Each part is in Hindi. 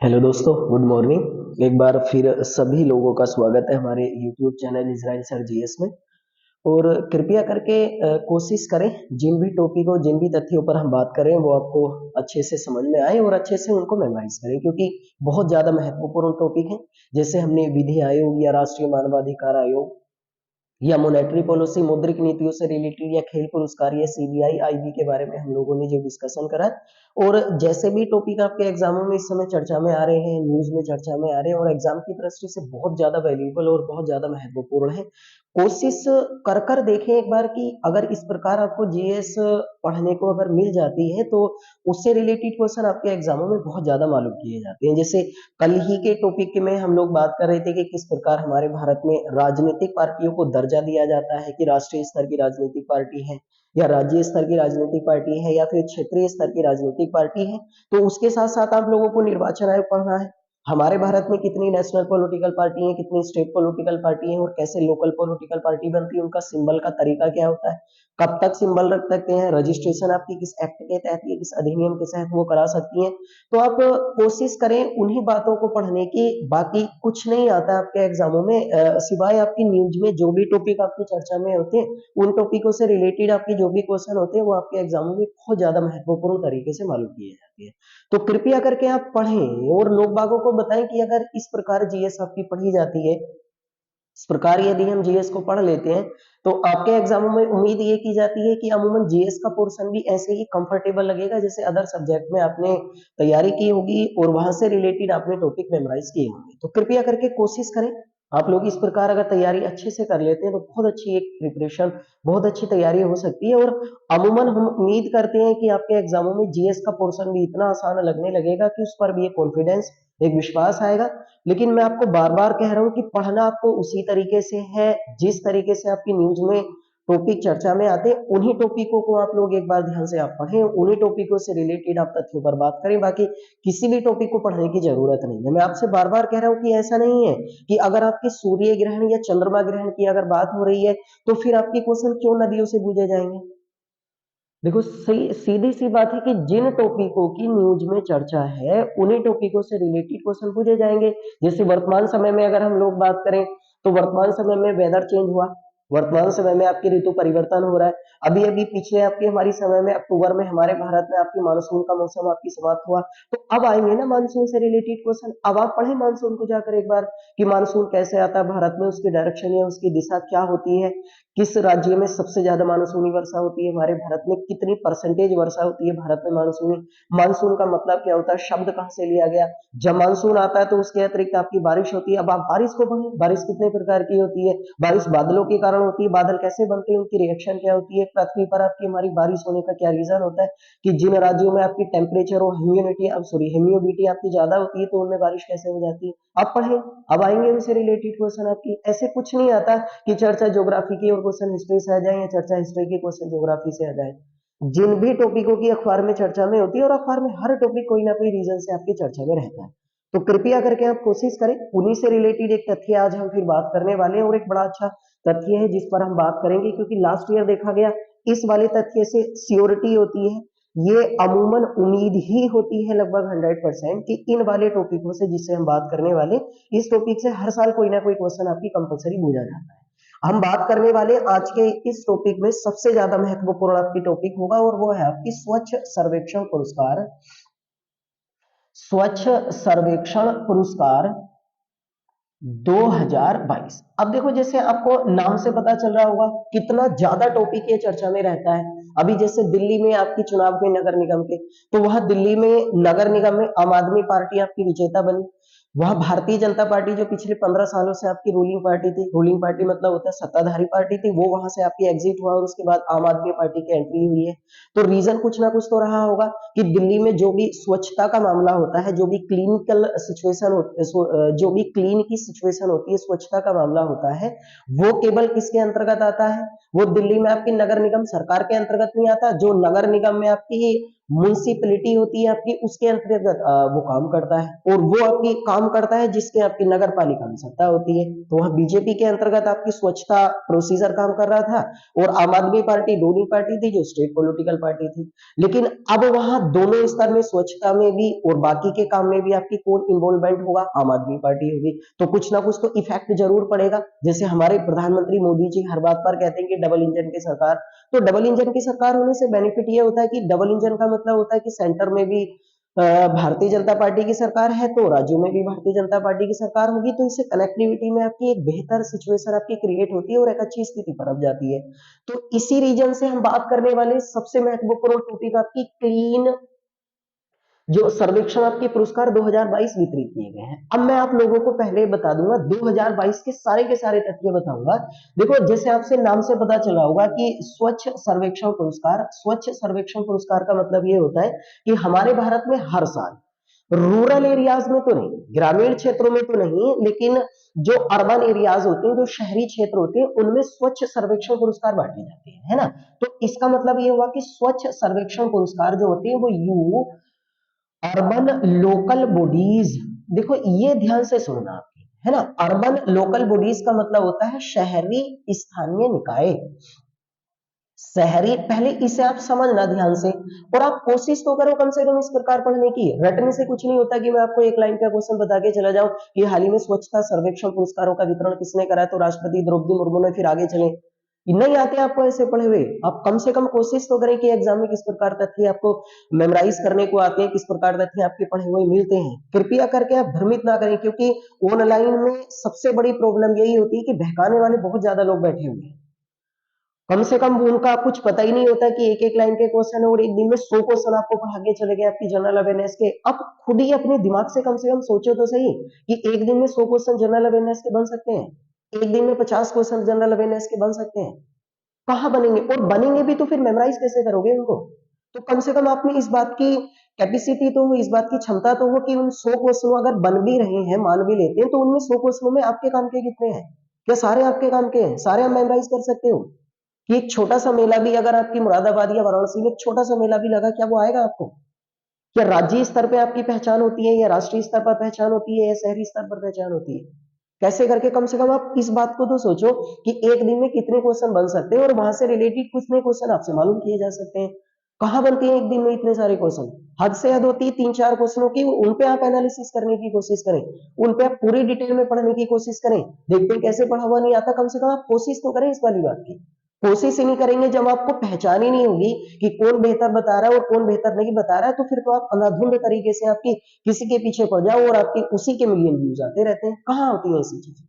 हेलो दोस्तों, गुड मॉर्निंग। एक बार फिर सभी लोगों का स्वागत है हमारे YouTube channel Israel sir GS में। और कृपया करके कोशिश करें जिन भी टॉपिक और जिन भी तथ्यों पर हम बात करें वो आपको अच्छे से समझ में आए और अच्छे से उनको मेमोराइज करें, क्योंकि बहुत ज्यादा महत्वपूर्ण टॉपिक है। जैसे हमने विधि आयोग या राष्ट्रीय मानवाधिकार आयोग या मॉनेटरी पॉलिसी, मौद्रिक नीतियों से रिलेटेड, या खेल पुरस्कार, या सीबीआई आईबी के बारे में हम लोगों ने जो डिस्कशन करा। और जैसे भी टॉपिक आपके एग्जामों में इस समय चर्चा में आ रहे हैं, न्यूज में चर्चा में आ रहे हैं और एग्जाम की दृष्टि से बहुत ज्यादा वैल्यूएबल और बहुत ज्यादा महत्वपूर्ण है, कोशिश कर देखें एक बार कि अगर इस प्रकार आपको जीएस पढ़ने को अगर मिल जाती है तो उससे रिलेटेड क्वेश्चन आपके एग्जामों में बहुत ज्यादा मालूम किए जाते हैं। जैसे कल ही के टॉपिक में हम लोग बात कर रहे थे कि किस प्रकार हमारे भारत में राजनीतिक पार्टियों को दर्जा दिया जाता है कि राष्ट्रीय स्तर की राजनीतिक पार्टी है या राज्य स्तर की राजनीतिक पार्टी है या फिर क्षेत्रीय स्तर की राजनीतिक पार्टी है। तो उसके साथ साथ आप लोगों को निर्वाचन आयोग पढ़ना है। हमारे भारत में कितनी नेशनल पॉलिटिकल पार्टी है, कितनी स्टेट पॉलिटिकल पार्टी है और कैसे लोकल पॉलिटिकल पार्टी बनती है, उनका सिंबल का तरीका क्या होता है, कब तक सिंबल रख सकते हैं, रजिस्ट्रेशन आपकी किस एक्ट के तहत या किस अधिनियम के तहत वो करा सकती हैं। तो आप कोशिश करें उन्हीं बातों को पढ़ने की। बाकी कुछ नहीं आता आपके एग्जामों में, सिवाय आपकी न्यूज में जो भी टॉपिक आपकी चर्चा में होते हैं उन टॉपिकों से रिलेटेड आपके जो भी क्वेश्चन होते हैं वो आपके एग्जामों में बहुत ज्यादा महत्वपूर्ण तरीके से मालूम किए जाते हैं। तो कृपया करके आप पढ़ें और लोग बागों को बताएं कि अगर इस प्रकार जीएस आपकी पढ़ी जाती है, इस प्रकार यदि हम जीएस को पढ़ लेते हैं तो आपके एग्जामों में उम्मीद ये की जाती है कि अमूमन जीएस का पोर्शन भी ऐसे ही कंफर्टेबल लगेगा जैसे अदर सब्जेक्ट में आपने तैयारी की होगी और वहां से रिलेटेड आपने टॉपिक मेमोराइज किए होंगे। तो कृपया करके कोशिश करें आप लोग इस प्रकार अगर तैयारी अच्छे से कर लेते हैं तो बहुत अच्छी एक प्रिपरेशन, बहुत अच्छी तैयारी हो सकती है। और अमूमन हम उम्मीद करते हैं कि आपके एग्जामों में जीएस का पोर्शन भी इतना आसान लगने लगेगा कि उस पर भी एक कॉन्फिडेंस, एक विश्वास आएगा। लेकिन मैं आपको बार बार कह रहा हूं कि पढ़ना आपको उसी तरीके से है जिस तरीके से आपकी न्यूज में टॉपिक चर्चा में आते हैं। उन्हीं टॉपिकों को आप लोग एक बार ध्यान से आप पढ़ें, उन्हीं टॉपिकों से रिलेटेड आप तथ्यों पर बात करें। बाकी किसी भी टॉपिक को पढ़ने की जरूरत नहीं है। मैं आपसे बार बार कह रहा हूं कि ऐसा नहीं है कि अगर आपके सूर्य ग्रहण या चंद्रमा ग्रहण की अगर बात हो रही है तो फिर आपके क्वेश्चन क्यों नदियों से पूछे जाएंगे। देखो, सही सीधी सी बात है कि जिन टॉपिकों की न्यूज में चर्चा है उन्हीं टॉपिकों से रिलेटेड क्वेश्चन पूछे जाएंगे। जैसे वर्तमान समय में अगर हम लोग बात करें तो वर्तमान समय में वेदर चेंज हुआ, वर्तमान समय में आपकी ऋतु परिवर्तन हो रहा है। अभी अभी पिछले आपके हमारी समय में अक्टूबर में हमारे भारत में आपकी मानसून का मौसम आपकी समाप्त हुआ। तो अब आएंगे ना मानसून से रिलेटेड क्वेश्चन। अब आप पढ़े मानसून को जाकर एक बार कि मानसून कैसे आता है भारत में, उसकी डायरेक्शन या उसकी दिशा क्या होती है, किस राज्य में सबसे ज्यादा मानसूनी वर्षा होती है, हमारे भारत में कितनी परसेंटेज वर्षा होती है भारत में मानसूनी, मानसून का मतलब क्या होता है, शब्द कहां से लिया गया। जब मानसून आता है तो उसके अतिरिक्त आपकी बारिश होती है। अब आप बारिश को पढ़ें, बारिश कितने प्रकार की होती है, बारिश बादलों के कारण होती है, बादल कैसे बनते हैं, उनकी रिएक्शन क्या होती है, पृथ्वी पर आपकी हमारी बारिश होने का क्या रीजन होता है, कि जिन राज्यों में आपकी टेम्परेचर और ह्यूमिडिटी, अब सॉरी ह्यूमिडिटी आपकी ज्यादा होती है तो उनमें बारिश कैसे हो जाती है। आप पढ़ें, अब आएंगे उनसे रिलेटेड क्वेश्चन आपकी। ऐसे कुछ नहीं आता कि चर्चा ज्योग्राफी की और क्वेश्चन हिस्ट्री से आ जाए या चर्चा हिस्ट्री की क्वेश्चन ज्योग्राफी से आ जाए। जिन भी टॉपिकों की अखबार में चर्चा में होती है और अखबार में हर टॉपिक कोई ना कोई रीजन से आपकी चर्चा में रहता है, तो कृपया करके आप कोशिश करें। उन्हीं से रिलेटेड एक तथ्य आज हम फिर बात करने वाले हैं और एक बड़ा अच्छा तथ्य है जिस पर हम बात करेंगे, क्योंकि लास्ट ईयर देखा गया इस वाले तथ्य से श्योरिटी होती है, ये अमूमन उम्मीद ही होती है लगभग 100% कि इन वाले टॉपिकों से जिससे हम बात करने वाले, इस टॉपिक से हर साल कोई ना कोई क्वेश्चन आपकी कंपलसरी पूछा जाता है। हम बात करने वाले आज के इस टॉपिक में सबसे ज्यादा महत्वपूर्ण आपकी टॉपिक होगा और वो है आपकी स्वच्छ सर्वेक्षण पुरस्कार, स्वच्छ सर्वेक्षण पुरस्कार 2022। अब देखो, जैसे आपको नाम से पता चल रहा होगा कितना ज्यादा टॉपिक ये चर्चा में रहता है। अभी जैसे दिल्ली में आपकी चुनाव हुए नगर निगम के, तो वहां दिल्ली में नगर निगम में आम आदमी पार्टी आपकी विजेता बनी। वहां भारतीय जनता पार्टी जो पिछले 15 सालों से आपकी रूलिंग पार्टी थी, रूलिंग पार्टी मतलब होता है सत्ताधारी पार्टी थी, वो वहां से आपकी एग्जिट हुआ और उसके बाद आम आदमी पार्टी की एंट्री हुई है। तो रीजन कुछ ना कुछ तो रहा होगा कि दिल्ली में जो भी स्वच्छता का मामला होता है, जो भी क्लिनिकल सिचुएशन, जो भी क्लीन की सिचुएशन होती है, स्वच्छता का मामला होता है, वो केवल किसके अंतर्गत आता है, वो दिल्ली में आपकी नगर निगम सरकार के अंतर्गत नहीं आता। जो नगर निगम में आपकी म्युनिसिपैलिटी होती है आपकी, उसके अंतर्गत वो काम करता है, और वो आपकी काम करता है जिसके आपकी नगर पालिका में सत्ता होती है। तो वहां बीजेपी के अंतर्गत आपकी स्वच्छता प्रोसीजर काम कर रहा था, और आम आदमी पार्टी दोनों पार्टी थी जो स्टेट पॉलिटिकल पार्टी थी। लेकिन अब वहां दोनों स्तर में, स्वच्छता में भी और बाकी के काम में भी आपकी कौन इन्वॉल्वमेंट होगा? आम आदमी पार्टी होगी। तो कुछ ना कुछ तो इफेक्ट जरूर पड़ेगा। जैसे हमारे प्रधानमंत्री मोदी जी हर बात पर कहते हैं कि डबल इंजन की सरकार, तो डबल इंजन की सरकार होने से बेनिफिट ये होता है कि डबल इंजन का मतलब होता है कि सेंटर में भी भारतीय जनता पार्टी की सरकार है, तो राज्यों में भी भारतीय जनता पार्टी की सरकार होगी, तो इससे कनेक्टिविटी में आपकी एक बेहतर सिचुएशन आपकी क्रिएट होती है और एक अच्छी स्थिति पनप जाती है। तो इसी रीजन से हम बात करने वाले सबसे महत्वपूर्ण टॉपिक आपकी क्लीन जो सर्वेक्षण आपके पुरस्कार 2022 वितरित किए गए हैं। अब मैं आप लोगों को पहले बता दूंगा 2022 के सारे तथ्य बताऊंगा। देखो, जैसे आपसे नाम से पता चला होगा कि स्वच्छ सर्वेक्षण पुरस्कार, स्वच्छ सर्वेक्षण पुरस्कार का मतलब ये होता है कि हमारे भारत में हर साल रूरल एरियाज में तो नहीं, ग्रामीण क्षेत्रों में तो नहीं, लेकिन जो अर्बन एरियाज होते हैं, जो शहरी क्षेत्र होते हैं, उनमें स्वच्छ सर्वेक्षण पुरस्कार बांटे जाते हैं, है ना। तो इसका मतलब ये हुआ कि स्वच्छ सर्वेक्षण पुरस्कार जो होते हैं वो यू अर्बन लोकल बॉडीज, देखो ये ध्यान से सुनना आपकी, है ना। अर्बन लोकल बॉडीज का मतलब होता है शहरी स्थानीय निकाय, शहरी, पहले इसे आप समझना ध्यान से, और आप कोशिश तो करो कम से कम इस प्रकार पढ़ने की। रटने से कुछ नहीं होता कि मैं आपको एक लाइन का क्वेश्चन बता के चला जाऊं कि हाल ही में स्वच्छता सर्वेक्षण पुरस्कारों का वितरण किसने करा, तो राष्ट्रपति द्रौपदी मुर्मू ने, फिर आगे चले। नहीं आते आपको ऐसे पढ़े हुए, आप कम से कम कोशिश तो करें कि एग्जाम में किस प्रकार तथ्य आपको मेमोराइज करने को आते हैं, किस प्रकार तथ्य आपके पढ़े हुए मिलते हैं। कृपया करके आप भ्रमित ना करें, क्योंकि ऑनलाइन में सबसे बड़ी प्रॉब्लम यही होती है कि बहकाने वाले बहुत ज्यादा लोग बैठे हुए हैं। कम से कम उनका कुछ पता ही नहीं होता कि एक एक लाइन के क्वेश्चन है और एक दिन में 100 क्वेश्चन आपको पढ़ा के चले गए आपकी जनरल अवेयरनेस के। अब खुद ही अपने दिमाग से कम सोचो तो सही कि एक दिन में 100 क्वेश्चन जनरल अवेयरनेस के बन सकते हैं, एक दिन में 50 क्वेश्चन जनरल अवेयरनेस के बन सकते हैं। कहाँ बनेंगे? और बनेंगे भी तो फिर मेमोराइज कैसे करोगे उनको? तो कम से कम आप में इस बात की कैपेसिटी तो हो, इस बात की क्षमता तो हो कि उन 100 क्वेश्चनों अगर बन भी रहे हैं, मान भी लेते हैं, तो उनमें 100 क्वेश्चनों में आपके काम के कितने हैं? क्या सारे आपके काम के हैं? सारे आप मेमोराइज कर सकते हो? कि एक छोटा सा मेला भी अगर आपकी मुरादाबाद या वाराणसी में एक छोटा सा मेला भी लगा, क्या वो आएगा आपको? क्या राज्य स्तर पे आपकी पहचान होती है, या राष्ट्रीय स्तर पर पहचान होती है, या शहरी स्तर पर पहचान होती है? कैसे करके कम से कम आप इस बात को तो सोचो कि एक दिन में कितने क्वेश्चन बन सकते हैं, और वहां से रिलेटेड कुछ नए क्वेश्चन आपसे मालूम किए जा सकते हैं। कहाँ बनते हैं एक दिन में इतने सारे क्वेश्चन? हद से हद होती है 3-4 क्वेश्चनों की, उन पे आप एनालिसिस करने की कोशिश करें, उन पे आप पूरी डिटेल में पढ़ने की कोशिश करें। देखते हैं कैसे पढ़ा हुआ नहीं आता, कम से कम आप कोशिश तो करें इस वाली बात की। कोशिश ही नहीं करेंगे, जब आपको पहचान ही नहीं होगी कि कौन बेहतर बता रहा है और कौन बेहतर नहीं बता रहा है, तो फिर तो आप अंधाधुंध तरीके से आपकी किसी के पीछे पड़ जाओ और आपकी उसी के मिलियन व्यूज आते रहते हैं। कहाँ होती है ऐसी चीजें?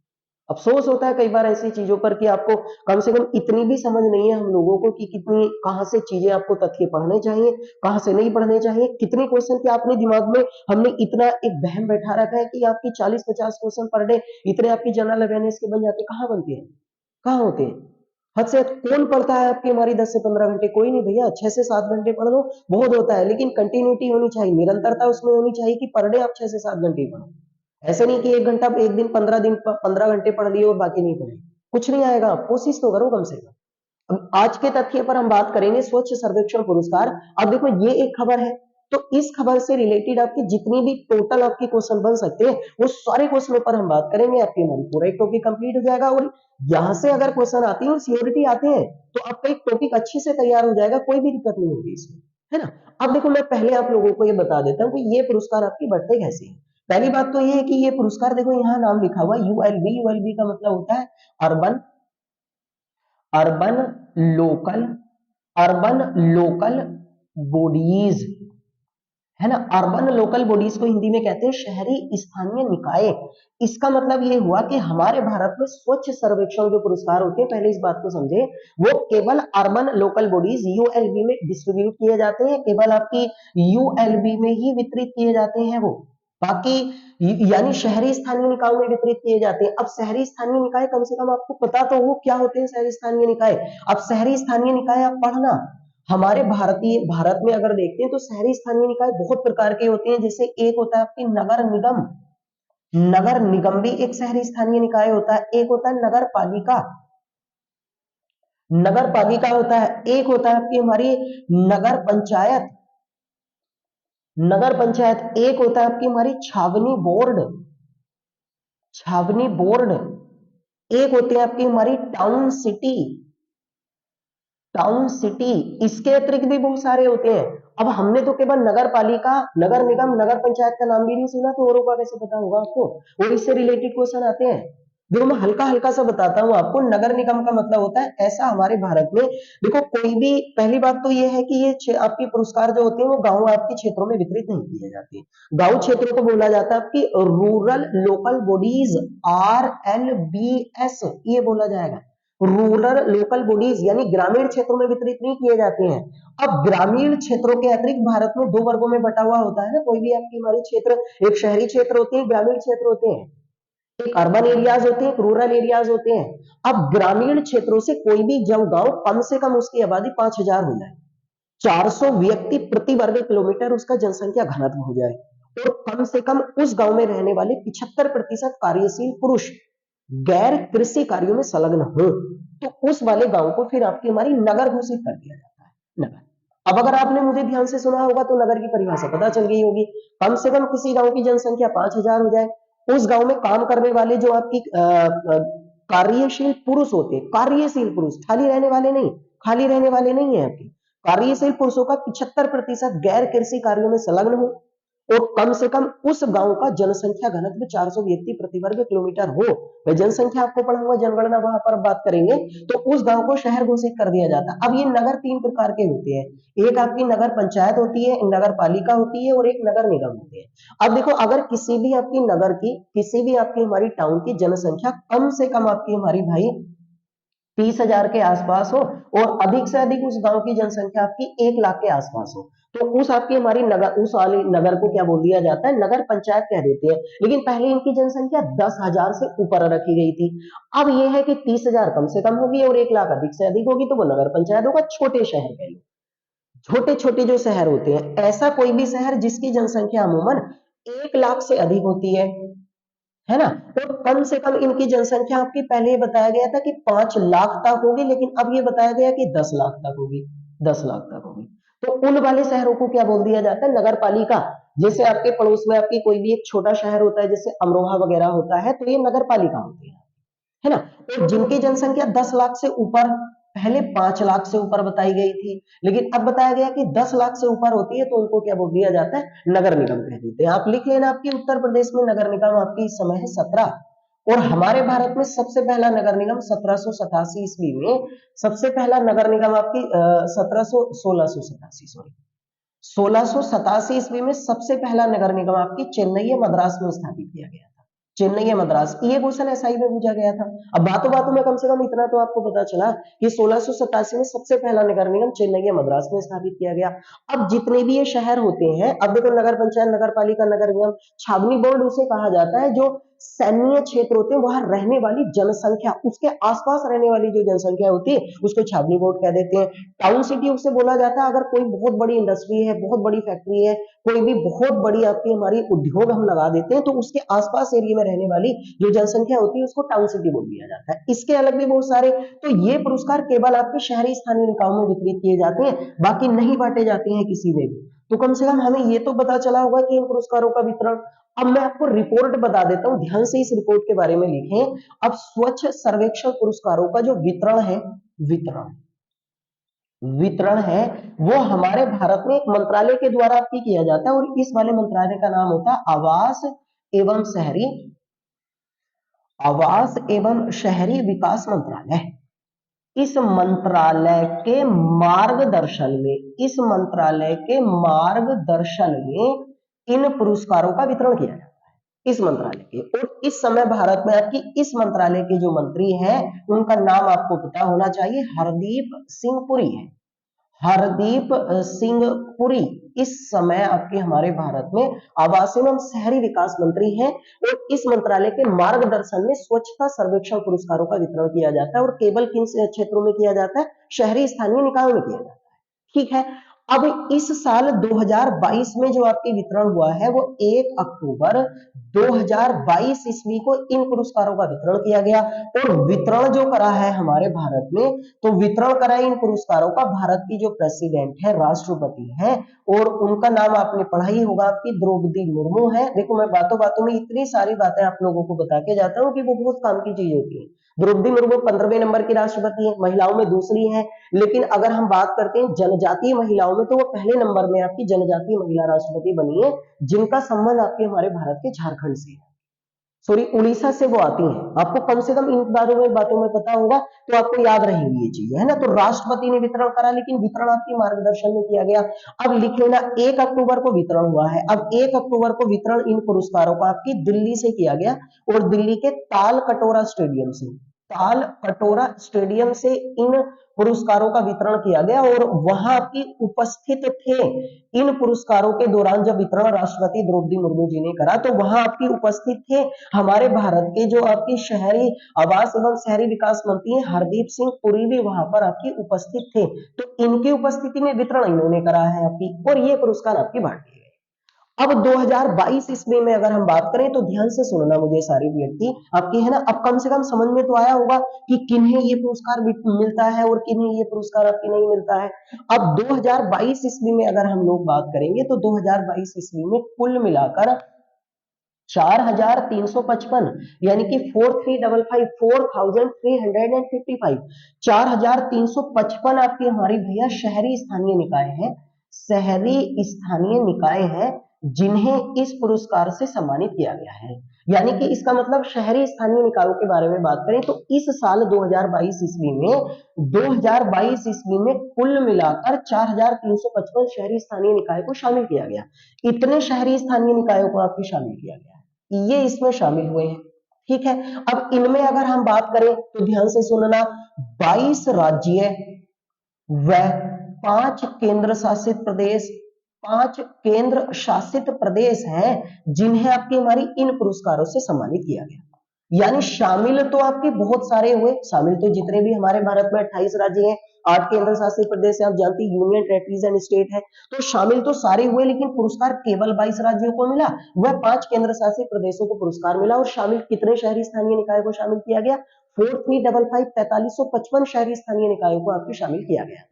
अफसोस होता है कई बार ऐसी चीजों पर कि आपको कम से कम इतनी भी समझ नहीं है हम लोगों को कि कितनी कहाँ से चीजें आपको तथ्य पढ़ने चाहिए, कहाँ से नहीं पढ़ने चाहिए, कितने क्वेश्चन के अपने दिमाग में हमने इतना एक वहम बैठा रखा है कि आपकी 40-50 क्वेश्चन पर डे इतने आपकी जनरल अवेयरनेस के बन जाते हैं। कहाँ बनते हैं? कहाँ होते हैं? हद से हद कौन पढ़ता है आपकी हमारी 10 से 15 घंटे? कोई नहीं भैया, 6 से 7 घंटे पढ़ लो बहुत होता है, लेकिन कंटिन्यूटी होनी चाहिए, निरंतरता उसमें होनी चाहिए कि पर डे आप 6 से 7 घंटे पढ़ो। ऐसे नहीं कि एक घंटा एक दिन 15 घंटे पढ़ लिए और बाकी नहीं पढ़े, कुछ नहीं आएगा। कोशिश तो करो कम से कम। अब आज के तथ्य पर हम बात करेंगे स्वच्छ सर्वेक्षण पुरस्कार। अब देखो ये एक खबर है, तो इस खबर से रिलेटेड आपकी जितनी भी टोटल आपके क्वेश्चन बन सकते हैं वो सारे क्वेश्चनों पर हम बात करेंगे। आपकी हमारी पूरा एक टॉपिक कंप्लीट हो जाएगा, और यहां से अगर क्वेश्चन आते हैं और सियोरिटी आते हैं तो आपका एक टॉपिक अच्छे से तैयार हो जाएगा, कोई भी दिक्कत नहीं होगी इसमें, है ना। अब देखो मैं पहले आप लोगों को ये बता देता हूँ कि ये पुरस्कार आपकी बढ़ते कैसे हैं। पहली बात तो ये है कि ये पुरस्कार, देखो यहाँ नाम लिखा हुआ यूएलबी, यूएलबी का मतलब होता है urban urban local urban local bodies, है ना। अर्बन लोकल बॉडीज को हिंदी में कहते हैं शहरी स्थानीय निकाय। इसका मतलब ये हुआ कि हमारे भारत में स्वच्छ सर्वेक्षण जो पुरस्कार होते हैं, पहले इस बात को समझे, वो केवल अर्बन लोकल बॉडीज यूएलबी में डिस्ट्रीब्यूट किए जाते हैं, केवल आपकी यूएलबी में ही वितरित किए जाते हैं वो। बाकी यानी शहरी स्थानीय निकायों में वितरित किए जाते हैं। अब शहरी स्थानीय निकाय कम से कम आपको पता तो हो क्या होते हैं शहरी स्थानीय निकाय। अब शहरी स्थानीय निकाय आप पढ़ना, हमारे भारत में अगर देखते हैं तो शहरी स्थानीय निकाय बहुत प्रकार के होते हैं। जैसे एक होता है आपकी नगर निगम, नगर निगम भी एक शहरी स्थानीय निकाय होता है। एक होता है नगर पालिका, नगर पालिका होता है। एक होता है आपकी हमारी नगर पंचायत, नगर पंचायत। एक होता है आपकी हमारी छावनी बोर्ड, छावनी बोर्ड। एक होती है आपकी हमारी टाउन सिटी, टाउन सिटी। इसके अतिरिक्त भी बहुत सारे होते हैं। अब हमने तो केवल नगर पालिका, नगर निगम, नगर पंचायत का नाम भी नहीं सुना, तो औरों का कैसे पता होगा आपको। और इससे रिलेटेड क्वेश्चन आते हैं। देखो मैं हल्का हल्का सा बताता हूँ आपको। नगर निगम का मतलब होता है ऐसा हमारे भारत में, देखो कोई भी, पहली बात तो ये है कि ये आपके पुरस्कार जो होते हैं वो गांव आपके क्षेत्रों में वितरित नहीं किए जाते। गांव क्षेत्रों को बोला जाता है आपकी रूरल लोकल बॉडीज, RLBS, ये बोला जाएगा। रूरल लोकल बॉडीज यानी ग्रामीण क्षेत्रों में वितरित नहीं किए जाते हैं। अब ग्रामीण क्षेत्रों के अतिरिक्त भारत में दो वर्गों में बटा हुआ होता है ना कोई भी आपकी हमारे क्षेत्र। एक शहरी क्षेत्र होते हैं, ग्रामीण क्षेत्र होते हैं। एक अर्बन एरियाज होते हैं, एक रूरल एरियाज होते हैं। अब ग्रामीण क्षेत्रों से कोई भी जब गांव कम से कम उसकी आबादी 5,000 हो जाए, 400 व्यक्ति प्रति वर्ग किलोमीटर उसका जनसंख्या घनत्व हो जाए, और कम से कम उस गांव में रहने वाले 75% कार्यशील पुरुष गैर कृषि कार्यों में संलग्न हो, तो उस वाले गांव को फिर आपकी हमारी नगर घोषित कर दिया जाता है, नगर। अब अगर आपने मुझे ध्यान से सुना होगा तो नगर की परिभाषा पता चल गई होगी। कम से कम किसी गांव की जनसंख्या 5,000 हो जाए, उस गांव में काम करने वाले जो आपकी कार्यशील पुरुष होते हैं, कार्यशील पुरुष, खाली रहने वाले नहीं, खाली रहने वाले नहीं है आपके, कार्यशील पुरुषों का 75% गैर कृषि कार्यों में संलग्न हो, और कम से कम उस गांव का जनसंख्या घनत्व 400 व्यक्ति प्रति वर्ग किलोमीटर हो। मैं जनसंख्या आपको पढ़ाऊंगा, जनगणना वहां पर बात करेंगे। तो उस गांव को शहर घोषित कर दिया जाता है। अब ये नगर तीन प्रकार के होते हैं। एक आपकी नगर पंचायत होती है, नगर पालिका होती है, और एक नगर निगम होते हैं। अब देखो अगर किसी भी आपकी नगर की, किसी भी आपकी हमारी टाउन की जनसंख्या कम से कम आपकी हमारी भाई 30,000 के आसपास हो, और अधिक से अधिक उस गांव की जनसंख्या आपकी 1 लाख के आसपास हो, तो उस आपकी हमारी नगर, उस वाली नगर को क्या बोल दिया जाता है, नगर पंचायत कह देते हैं। लेकिन पहले इनकी जनसंख्या 10,000 से ऊपर रखी गई थी। अब यह है कि 30,000 कम से कम होगी और 1 लाख अधिक से अधिक होगी, तो वो नगर पंचायत होगा। छोटे शहर कह लो, छोटे छोटे जो शहर होते हैं, ऐसा कोई भी शहर जिसकी जनसंख्या अमूमन 1 लाख से अधिक होती है ना। तो कम से कम इनकी जनसंख्या आपकी, पहले ये बताया गया था कि 5 लाख तक होगी, लेकिन अब ये बताया गया कि 10 लाख तक होगी, 10 लाख तक होगी। तो उन वाले शहरों को क्या बोल दिया जाता है, नगर पालिका। जैसे आपके पड़ोस में आपकी कोई भी एक छोटा शहर होता है, जैसे अमरोहा वगैरह होता है, तो ये नगर पालिका होती है ना। और जिनकी जनसंख्या 10 लाख से ऊपर, पहले 5 लाख से ऊपर बताई गई थी, लेकिन अब बताया गया कि 10 लाख से ऊपर होती है, तो उनको क्या बोल दिया जाता है, नगर निगम कह देते हैं। आप लिख लेना, आपकी उत्तर प्रदेश में नगर निगम आपकी इस समय है 17, और हमारे भारत में सबसे पहला नगर निगम 1787 ईस्वी में, सबसे पहला नगर निगम आपकी 1687 सॉरी 1687 ईस्वी में सबसे पहला नगर निगम आपकी चेन्नई मद्रास में स्थापित किया गया था। चेन्नई मद्रास, ये क्वेश्चन एसआई में पूछा गया था। अब बातों बातों में कम से कम इतना तो आपको पता चला कि 1687 में सबसे पहला नगर निगम चेन्नई मद्रास में स्थापित किया गया। अब जितने भी ये शहर होते हैं, अब देखो नगर पंचायत, नगर पालिका, नगर निगम, छावनी बोर्ड उसे कहा जाता है जो सैन्य क्षेत्र होते हैं, वहां रहने वाली जनसंख्या, उसके आसपास रहने वाली जो जनसंख्या होती है उसको छावनी बोर्ड कह देते हैं। टाउन सिटी उसे बोला जाता है अगर कोई बहुत बड़ी इंडस्ट्री है, बहुत बड़ी फैक्ट्री है, कोई भी बहुत बड़ी आपकी हमारी उद्योग हम लगा देते हैं, तो उसके आसपास एरिया में रहने वाली जो जनसंख्या होती है उसको टाउन सिटी बोल दिया जाता है। इसके अलग भी बहुत सारे, तो ये पुरस्कार केवल आपके शहरी स्थानीय निकायों में वितरित किए जाते हैं, बाकी नहीं बांटे जाते हैं किसी में भी। तो कम से कम हमें ये तो पता चला होगा कि इन पुरस्कारों का वितरण। अब मैं आपको रिपोर्ट बता देता हूं, ध्यान से इस रिपोर्ट के बारे में लिखें। अब स्वच्छ सर्वेक्षण पुरस्कारों का जो वितरण है, वितरण वितरण है, वो हमारे भारत में एक मंत्रालय के द्वारा आपकी किया जाता है, और इस वाले मंत्रालय का नाम होता है आवास एवं शहरी विकास मंत्रालय। इस मंत्रालय के मार्गदर्शन में, इस मंत्रालय के मार्गदर्शन में इन पुरस्कारों का वितरण किया जाता है, इस मंत्रालय के। और इस समय भारत में आपकी इस मंत्रालय के जो मंत्री हैं, उनका नाम आपको पता होना चाहिए, हरदीप सिंह पुरी है। हरदीप सिंह पुरी इस समय आपके हमारे भारत में आवास एवं शहरी विकास मंत्री हैं, और इस मंत्रालय के मार्गदर्शन में स्वच्छता सर्वेक्षण पुरस्कारों का वितरण किया जाता है, और केवल किन क्षेत्रों में किया जाता है, शहरी स्थानीय निकायों में किया जाता है। ठीक है। अब इस साल 2022 में जो आपके वितरण हुआ है वो 1 अक्टूबर 2022 ईस्वी को इन पुरस्कारों का वितरण किया गया। और वितरण जो करा है हमारे भारत में, तो वितरण करा है इन पुरस्कारों का भारत की जो प्रेसिडेंट है, राष्ट्रपति है, और उनका नाम आपने पढ़ा ही होगा, आपकी द्रौपदी मुर्मू है। देखो मैं बातों बातों में इतनी सारी बातें आप लोगों को बता के जाता हूँ कि वो बहुत काम की चीज होती है। द्रौपदी मुर्मू 15वें नंबर की राष्ट्रपति है, महिलाओं में दूसरी है। लेकिन अगर हम बात करते हैं जनजातीय महिलाओं में, तो वो पहले नंबर में आपकी जनजातीय महिला राष्ट्रपति बनी है, जिनका संबंध आपके हमारे भारत के झारखंड से है, सॉरी उड़ीसा से वो आती हैं। आपको कम से कम इन बातों में पता होगा, तो आपको याद रहेगी ये चीज, है ना। तो राष्ट्रपति ने वितरण करा, लेकिन वितरण आपके मार्गदर्शन में किया गया। अब लिख लेना 1 अक्टूबर को वितरण हुआ है। अब 1 अक्टूबर को वितरण इन पुरस्कारों का आपकी दिल्ली से किया गया, और दिल्ली के ताल कटोरा स्टेडियम से, ताल कटोरा स्टेडियम से इन पुरस्कारों का वितरण किया गया। और वहां आपकी उपस्थित थे इन पुरस्कारों के दौरान, जब वितरण राष्ट्रपति द्रौपदी मुर्मू जी ने करा, तो वहां आपकी उपस्थित थे हमारे भारत के जो आपकी शहरी आवास एवं शहरी विकास मंत्री हैं, हरदीप सिंह पुरी भी वहां पर आपकी उपस्थित थे। तो इनकी उपस्थिति में वितरण इन्होंने करा है आपकी, और ये पुरस्कार आपकी बांट दिए गए। अब 2022 ईस्वी में अगर हम बात करें, तो ध्यान से सुनना मुझे सारी व्यक्ति आपकी, है ना। अब कम से कम समझ में तो आया होगा कि किन्हें ये पुरस्कार मिलता है और किन्हें ये पुरस्कार आपकी नहीं मिलता है। अब 2022 ईस्वी में अगर हम लोग बात करेंगे, तो 2022 ईस्वी में कुल मिलाकर 4355, यानी कि 4355 4355 आपकी हमारी भैया शहरी स्थानीय निकाय हैं, शहरी स्थानीय निकाय हैं, जिन्हें इस पुरस्कार से सम्मानित किया गया है। यानी कि इसका मतलब शहरी स्थानीय निकायों के बारे में बात करें, तो इस साल 2022 ईस्वी में कुल मिलाकर 4355 शहरी स्थानीय निकाय को शामिल किया गया। इतने शहरी स्थानीय निकायों को आपको शामिल किया गया, ये इसमें शामिल हुए हैं। ठीक है, अब इनमें अगर हम बात करें, तो ध्यान से सुनना, 22 राज्य व 5 केंद्र शासित प्रदेश, 5 केंद्र शासित प्रदेश हैं, जिन्हें आपकी हमारी इन पुरस्कारों से सम्मानित किया गया। यानी शामिल तो आपके बहुत सारे हुए, शामिल तो जितने भी हमारे भारत में 28 राज्य हैं, 8 केंद्र शासित प्रदेश है, आप जानते हैं यूनियन टेरिटरीज एंड स्टेट है, तो शामिल तो सारे हुए, लेकिन पुरस्कार केवल 22 राज्यों को मिला, वह 5 केंद्र शासित प्रदेशों को पुरस्कार मिला। और शामिल कितने शहरी स्थानीय निकाय को शामिल किया गया? 4355 शहरी स्थानीय निकायों को आपको शामिल किया गया।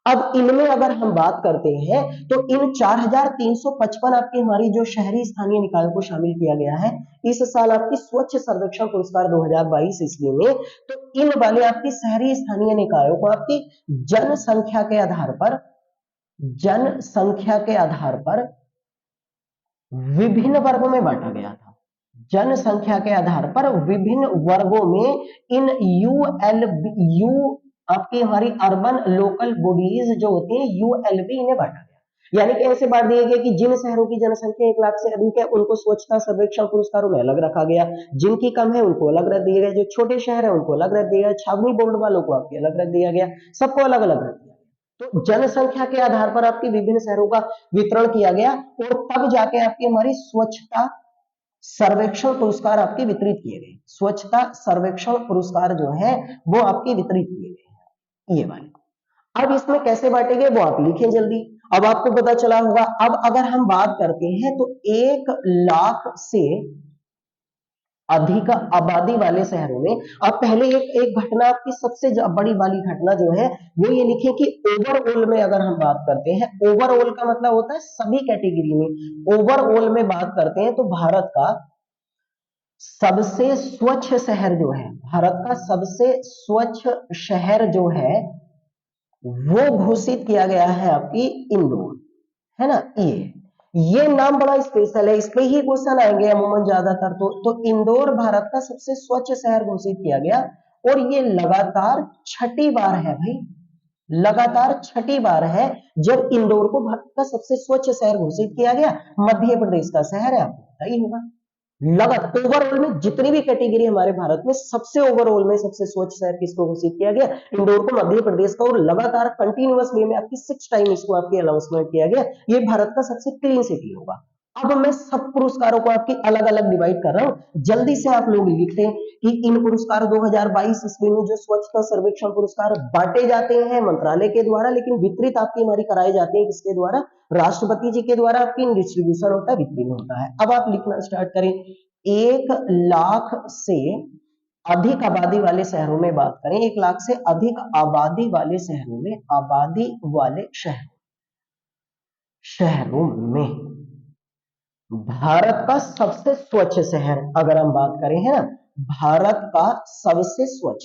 अब इनमें अगर हम बात करते हैं, तो इन 4355 आपकी हमारी जो शहरी स्थानीय निकायों को शामिल किया गया है इस साल आपकी स्वच्छ सर्वेक्षण पुरस्कार 2022 ईस्वी में, तो इन वाले आपकी शहरी स्थानीय निकायों को आपकी जनसंख्या के आधार पर विभिन्न वर्गों में बांटा गया था। जनसंख्या के आधार पर विभिन्न वर्गों में इन यू आपकी हमारी अर्बन लोकल बॉडीज जो होती हैं, यूएलबी, इन्हें बांटा गया। यानी कि ऐसे बांट दिया गया कि जिन शहरों की जनसंख्या 1 लाख से अधिक है, उनको स्वच्छता सर्वेक्षण पुरस्कारों में अलग रखा गया, जिनकी कम है उनको अलग रख दिया गया, जो छोटे शहर है उनको अलग रख दिया गया, छावनी बोर्ड वालों को आपके अलग रख दिया गया, सबको अलग अलग रख दिया। तो जनसंख्या के आधार पर आपकी विभिन्न शहरों का वितरण किया गया, और तब जाके आपकी हमारी स्वच्छता सर्वेक्षण पुरस्कार आपके वितरित किए गए। स्वच्छता सर्वेक्षण पुरस्कार जो है वो आपके वितरित किए गए, ये वाले। अब इसमें कैसे बांटेंगे वो आप लिखें जल्दी। अब आपको पता चला होगा, अब अगर हम बात करते हैं, तो 1 लाख से अधिक आबादी वाले शहरों में, अब पहले एक घटना आपकी सबसे बड़ी वाली घटना जो है वो ये लिखे कि ओवरऑल में अगर हम बात करते हैं, ओवरऑल का मतलब होता है सभी कैटेगरी में, ओवरऑल में बात करते हैं, तो भारत का सबसे स्वच्छ शहर जो है, भारत का सबसे स्वच्छ शहर जो है वो घोषित किया गया है आपकी इंदौर, है ना। ये नाम बड़ा स्पेशल है, इस पे ही क्वेश्चन आएंगे अमूमन ज्यादातर। तो इंदौर भारत का सबसे स्वच्छ शहर घोषित किया गया, और ये लगातार छठी बार है भाई, लगातार छठी बार है जब इंदौर को भारत का सबसे स्वच्छ शहर घोषित किया गया। मध्य प्रदेश का शहर है, आपको पता ही होगा। लगातार ओवरऑल में जितनी भी कैटेगरी हमारे भारत में, सबसे ओवरऑल में सबसे स्वच्छ शहर किसको घोषित किया गया? इंदौर को, मध्य प्रदेश का। और लगातार कंटिन्यूअस वे में आपकी 6 टाइम इसको आपकी अनाउंसमेंट किया गया, ये भारत का सबसे क्लीन सिटी होगा। अब मैं सब पुरस्कारों को आपकी अलग अलग डिवाइड कर रहा हूं, जल्दी से आप लोग लिख दें कि इन पुरस्कार 2022 ईस्वी में जो स्वच्छता सर्वेक्षण पुरस्कार बांटे जाते हैं मंत्रालय के द्वारा, लेकिन वितरित आपकी हमारी कराए जाते हैं किसके द्वारा, राष्ट्रपति जी के द्वारा आपकी डिस्ट्रीब्यूशन होता है, वितरण होता है। अब आप लिखना स्टार्ट करें, 1 लाख से अधिक आबादी वाले शहरों में बात करें, 1 लाख से अधिक आबादी वाले शहरों में, आबादी वाले शहरों में भारत का सबसे स्वच्छ शहर अगर हम बात करें, है ना, भारत का सबसे स्वच्छ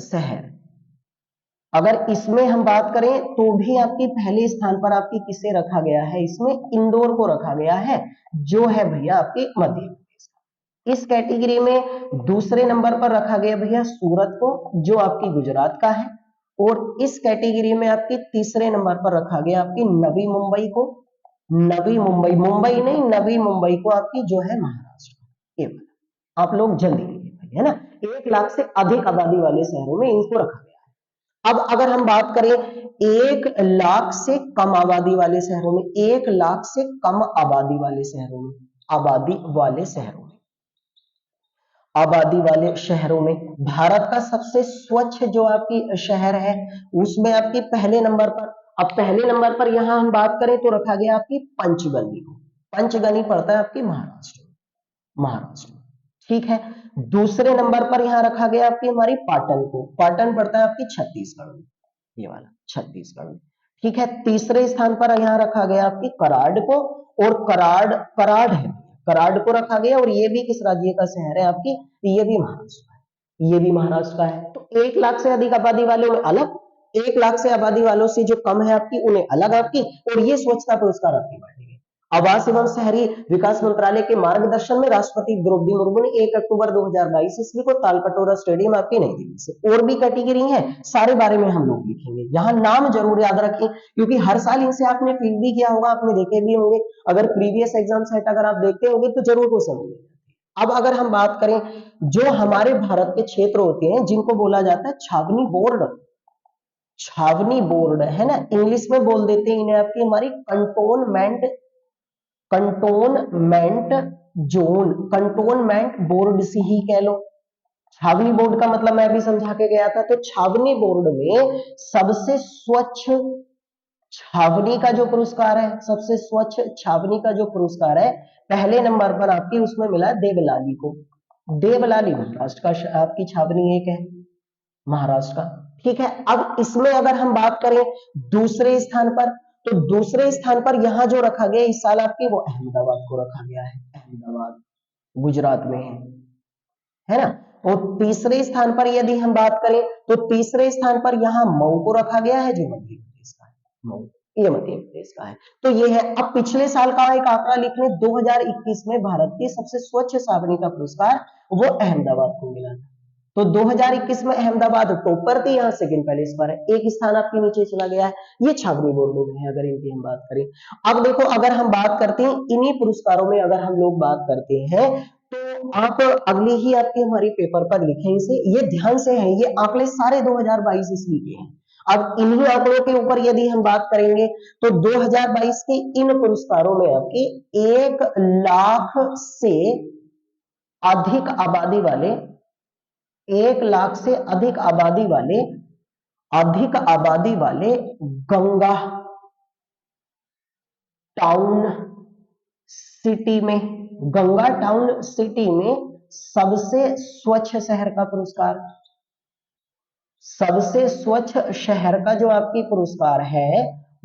शहर अगर इसमें हम बात करें तो भी आपकी पहले स्थान पर आपकी किसे रखा गया है, इसमें इंदौर को रखा गया है, जो है भैया आपके मध्य प्रदेश का। इस कैटेगरी में दूसरे नंबर पर रखा गया भैया सूरत को, जो आपकी गुजरात का है। और इस कैटेगरी में आपकी तीसरे नंबर पर रखा गया आपकी नवी मुंबई को, नवी मुंबई, मुंबई नहीं नवी मुंबई को आपकी, जो है महाराष्ट्र। ये आप लोग जल्दी लिखिए, है ना, 1 लाख से अधिक आबादी वाले शहरों में इनको रखा गया है। अब अगर हम बात करें 1 लाख से कम आबादी वाले शहरों में, 1 लाख से कम आबादी वाले शहरों में, आबादी वाले शहरों में भारत का सबसे स्वच्छ जो आपकी शहर है उसमें आपकी पहले नंबर पर, अब पहले नंबर पर यहां हम बात करें तो रखा गया आपकी पंचगनी को, पंचगनी पड़ता है आपकी महाराष्ट्र, ठीक है। दूसरे नंबर पर यहां रखा गया आपकी हमारी पाटन को, पाटन पड़ता है आपकी छत्तीसगढ़ में, ये वाला छत्तीसगढ़ में, ठीक है। तीसरे स्थान पर यहां रखा गया आपकी कराड़ को, और कराड़ है, कराड़ को रखा गया, और ये भी किस राज्य का शहर है आपकी, ये भी महाराष्ट्र का है, ये भी महाराष्ट्र का है। तो 1 लाख से अधिक आबादी वालों में अलग, 1 लाख से आबादी वालों से जो कम है आपकी उन्हें अलग आपकी, और ये स्वच्छता पुरस्कार आपकी बांटेंगे। आवास एवं शहरी विकास मंत्रालय के मार्गदर्शन में राष्ट्रपति द्रौपदी मुर्मू ने 1 अक्टूबर 2022 ईस्वी को तालकटोरा स्टेडियम आपकी नई दिल्ली से, और भी कैटेगरी है, सारे बारे में हम लोग लिखेंगे, यहाँ नाम जरूर याद रखें क्योंकि हर साल इनसे आपने फील भी किया होगा, आपने देखे भी होंगे, अगर प्रीवियस एग्जाम सेट अगर आप देखते होंगे तो जरूर क्वेश्चन होंगे। अब अगर हम बात करें जो हमारे भारत के क्षेत्र होते हैं जिनको बोला जाता है छावनी बोर्ड, है ना, इंग्लिश में बोल देते हैं इन्हें आपकी हमारी कंटोनमेंट जोन, कंटोनमेंट बोर्ड से ही कह लो। छावनी बोर्ड का मतलब मैं भी समझा के गया था, तो छावनी बोर्ड में सबसे स्वच्छ छावनी का जो पुरस्कार है, सबसे स्वच्छ छावनी का जो पुरस्कार है पहले नंबर पर आपकी उसमें मिला देवलाली को, देवलाली महाराष्ट्र का आपकी छावनी एक है, महाराष्ट्र का, ठीक है। अब इसमें अगर हम बात करें दूसरे स्थान पर, तो दूसरे स्थान पर यहां जो रखा गया इस साल आपकी वो अहमदाबाद को रखा गया है, अहमदाबाद गुजरात में है ना। और तीसरे स्थान पर यदि हम बात करें तो तीसरे स्थान पर यहां मऊ को रखा गया है, जो मध्य प्रदेश का है, मऊ ये मध्य प्रदेश का है। तो ये है। अब पिछले साल का एक आंकड़ा लिख लें, 2021 में भारत के सबसे स्वच्छ छावनी का पुरस्कार वो अहमदाबाद को मिला था। तो 2021 में अहमदाबाद टॉपर थी, यहाँ सेकंड प्लेस पर है, एक स्थान आपके नीचे चला गया है, ये छावनी बोर्ड में है अगर इनकी हम बात करें। अब देखो अगर हम बात करते हैं इन्हीं पुरस्कारों में अगर हम लोग बात करते हैं तो आप अगली ही आपकी हमारी पेपर पर लिखें इसे, ये ध्यान से है, ये आंकड़े सारे 2022 ईस्वी के हैं। अब इन्हीं आंकड़ों के ऊपर यदि हम बात करेंगे तो 2022 के इन पुरस्कारों में आपकी 1 लाख से अधिक आबादी वाले 1 लाख से अधिक आबादी वाले गंगा टाउन सिटी में सबसे स्वच्छ शहर का पुरस्कार, सबसे स्वच्छ शहर का जो आपकी पुरस्कार है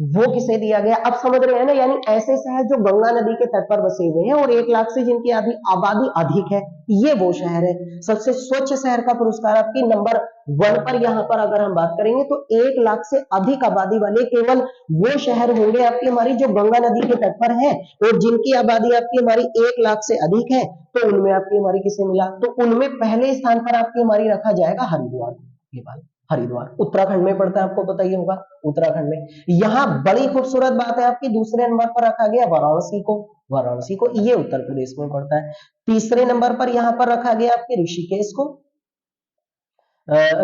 वो किसे दिया गया, अब समझ रहे हैं ना, यानी ऐसे शहर जो गंगा नदी के तट पर बसे हुए हैं और 1 लाख से जिनकी आबादी अधिक है, ये वो शहर है। सबसे स्वच्छ शहर का पुरस्कार आपकी नंबर 1 पर यहां पर अगर हम बात करेंगे तो 1 लाख से अधिक आबादी वाले केवल वो शहर होंगे आपकी हमारी जो गंगा नदी के तट पर है, और जिनकी आबादी आपकी हमारी 1 लाख से अधिक है तो उनमें आपकी हमारी किसे मिला, तो उनमें पहले स्थान पर आपकी हमारी रखा जाएगा हरिद्वार। ये बात हरिद्वार उत्तराखंड में पड़ता है, आपको पता ही होगा, उत्तराखंड में। यहां बड़ी खूबसूरत बात है आपकी दूसरे नंबर पर रखा गया वाराणसी को, ये उत्तर प्रदेश में पड़ता है। तीसरे नंबर पर यहां पर रखा गया आपके ऋषिकेश को,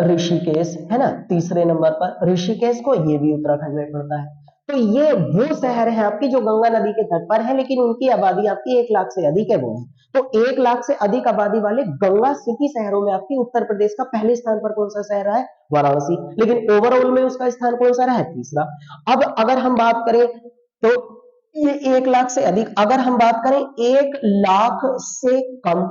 ऋषिकेश है ना, तीसरे नंबर पर ऋषिकेश को, ये भी उत्तराखंड में पड़ता है। तो ये वो शहर है आपकी जो गंगा नदी के तट पर है, लेकिन उनकी आबादी आपकी 1 लाख से अधिक है, वो है। तो 1 लाख से अधिक आबादी वाले गंगा सिटी शहरों में आपकी उत्तर प्रदेश का पहले स्थान पर कौन सा शहर है? वाराणसी। लेकिन ओवरऑल में उसका स्थान कौन सा रहा है? तीसरा। अब अगर हम बात करें तो ये 1 लाख से अधिक, अगर हम बात करें 1 लाख से कम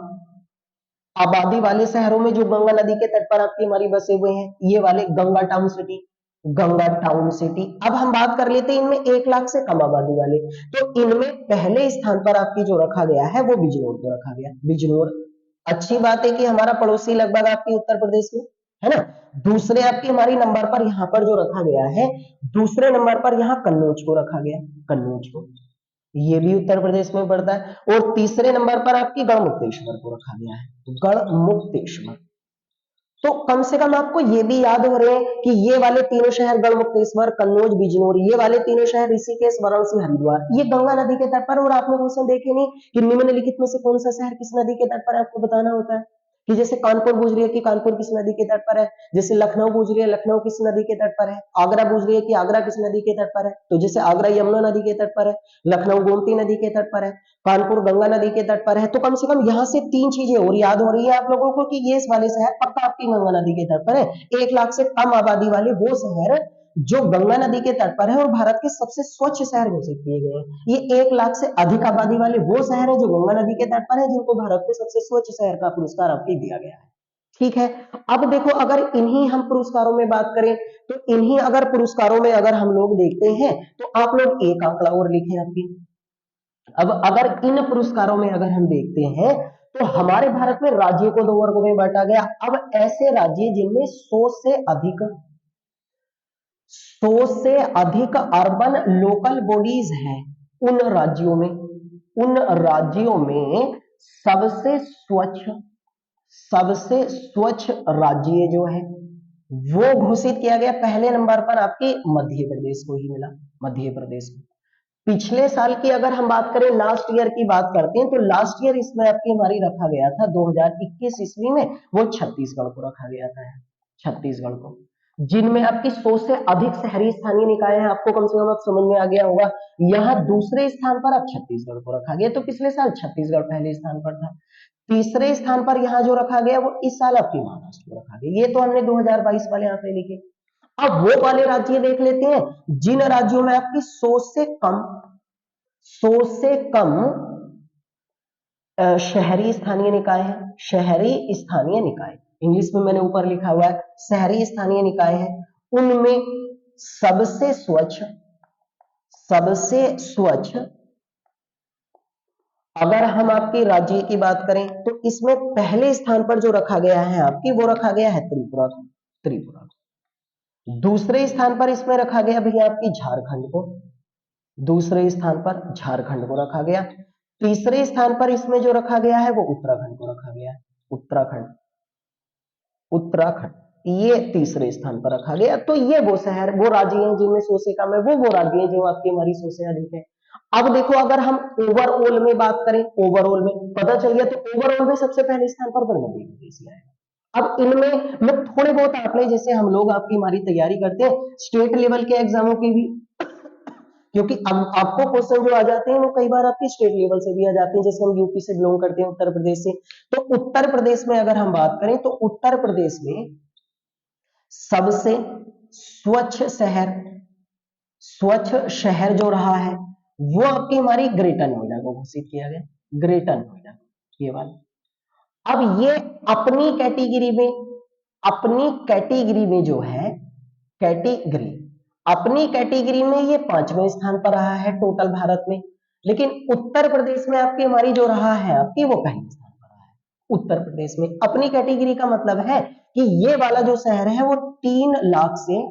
आबादी वाले शहरों में जो गंगा नदी के तट पर आपकी हमारी बसे हुए हैं, ये वाले Ganga town city, Ganga town city. अब हम बात कर लेते हैं इनमें 1 लाख से कम आबादी वाले, तो इनमें पहले स्थान पर आपकी जो रखा गया है वो बिजनौर को रखा गया, बिजनौर। अच्छी बात है कि हमारा पड़ोसी लगभग आपकी उत्तर प्रदेश में है ना। दूसरे आपकी हमारी नंबर पर यहां पर जो रखा गया है, दूसरे नंबर पर यहां कन्नौज को रखा गया, कन्नौज को, ये भी उत्तर प्रदेश में पड़ता है। और तीसरे नंबर पर आपकी गढ़मुक्तेश्वर को रखा गया है, गढ़मुक्तेश्वर। तो कम से कम आपको ये भी याद हो रहे हैं कि ये वाले तीनों शहर गढ़मुक्तेश्वर, कन्नौज, बिजनौर, ये वाले तीनों शहर ऋषिकेश, वाराणसी, हरिद्वार, ये गंगा नदी के तट पर। और आपने क्वेश्चन देखे नहीं कि निम्नलिखित में से कौन सा शहर किस नदी के तट पर है, आपको बताना होता है। कि जैसे कानपुर पूछ रही है कि कानपुर किस नदी के तट पर है, जैसे लखनऊ पूछ रही है लखनऊ किस नदी के तट पर है, आगरा पूछ रही है कि आगरा किस नदी के तट पर है, तो जैसे आगरा यमुना नदी के तट पर है, लखनऊ गोमती नदी के तट पर है, कानपुर गंगा नदी के तट पर है। तो कम से कम यहाँ से 3 चीजें और याद हो रही है आप लोगों को कि ये इस वाले शहर पक्का आपकी गंगा नदी के तट पर है। 1 लाख से कम आबादी वाले वो शहर जो गंगा नदी के तट पर है और भारत के सबसे स्वच्छ शहर घोषित किए गए हैं। ये 1 लाख से अधिक आबादी वाले वो शहर है जो गंगा नदी के तट पर है, जिनको भारत के सबसे स्वच्छ शहर का पुरस्कार आपको दिया गया है। ठीक है। अब देखो, अगर इन्हीं हम पुरस्कारों में बात करें तो इन्हीं अगर पुरस्कारों में अगर हम लोग देखते हैं तो आप लोग एक आंकड़ा और लिखें आपकी। अब अगर इन पुरस्कारों में अगर हम देखते हैं तो हमारे भारत में राज्यों को 2 वर्गों में बांटा गया। अब ऐसे राज्य जिनमें 100 से अधिक अर्बन लोकल बॉडीज हैं, उन राज्यों में सबसे स्वच्छ राज्य जो है वो घोषित किया गया। पहले नंबर पर आपके मध्य प्रदेश को ही मिला, मध्य प्रदेश में। पिछले साल की अगर हम बात करें, लास्ट ईयर की बात करते हैं, तो लास्ट ईयर इसमें आपकी हमारी रखा गया था 2021 ईस्वी में, वो छत्तीसगढ़ को रखा गया था, छत्तीसगढ़ को, जिनमें आपकी 100 से अधिक शहरी स्थानीय निकाय हैं। आपको कम से कम अब समझ में आ गया होगा। यहाँ दूसरे स्थान पर अब छत्तीसगढ़ को रखा गया, तो पिछले साल छत्तीसगढ़ पहले स्थान पर था। तीसरे स्थान पर यहाँ जो रखा गया वो इस साल आपकी महाराष्ट्र को रखा गया। ये तो हमने 2022 वाले आंकड़े लिखे। अब वो वाले राज्य देख लेते हैं जिन राज्यों में आपकी 100 से कम शहरी स्थानीय निकाय है। शहरी स्थानीय निकाय, इंग्लिश में मैंने ऊपर लिखा हुआ है शहरी स्थानीय निकाय है। उनमें सबसे स्वच्छ अगर हम आपके राज्य की बात करें तो इसमें पहले स्थान पर जो रखा गया है आपकी, वो रखा गया है त्रिपुरा। दूसरे स्थान पर इसमें रखा गया भैया आपकी झारखंड को, दूसरे स्थान पर झारखंड को रखा गया। तीसरे स्थान पर इसमें जो रखा गया है वो उत्तराखंड को रखा गया है, उत्तराखंड ये तीसरे स्थान पर रखा गया। तो ये वो शहर, वो राज्य हैं जिनमें 100 से कम है, वो राज्य हैं जो आपकी हमारी 100 से अधिक है। अब देखो, अगर हम ओवरऑल में बात करें, ओवरऑल में पता चल गया, तो ओवरऑल में सबसे पहले स्थान पर मध्य प्रदेश आएगा। अब इनमें मैं थोड़े बहुत आंकड़े, जैसे हम लोग आपकी हमारी तैयारी करते हैं स्टेट लेवल के एग्जामों की भी, क्योंकि आपको क्वेश्चन जो आ जाते हैं वो कई बार आपके स्टेट लेवल से भी आ जाते हैं। जैसे हम यूपी से बिलोंग करते हैं, उत्तर प्रदेश से, तो उत्तर प्रदेश में अगर हम बात करें तो उत्तर प्रदेश में सबसे स्वच्छ शहर जो रहा है वो आपकी हमारी ग्रेटर नोएडा को घोषित किया गया, ग्रेटर नोएडा, ये वाला। अब ये अपनी कैटेगरी में जो है, अपनी कैटेगरी में ये 5वें स्थान पर रहा है टोटल भारत में। लेकिन उत्तर प्रदेश में आपकी हमारी जो रहा है आपकी, वो पहले स्थान पर रहा है। उत्तर प्रदेश में अपनी कैटेगरी का मतलब है कि ये वाला जो शहर है वो 3 लाख से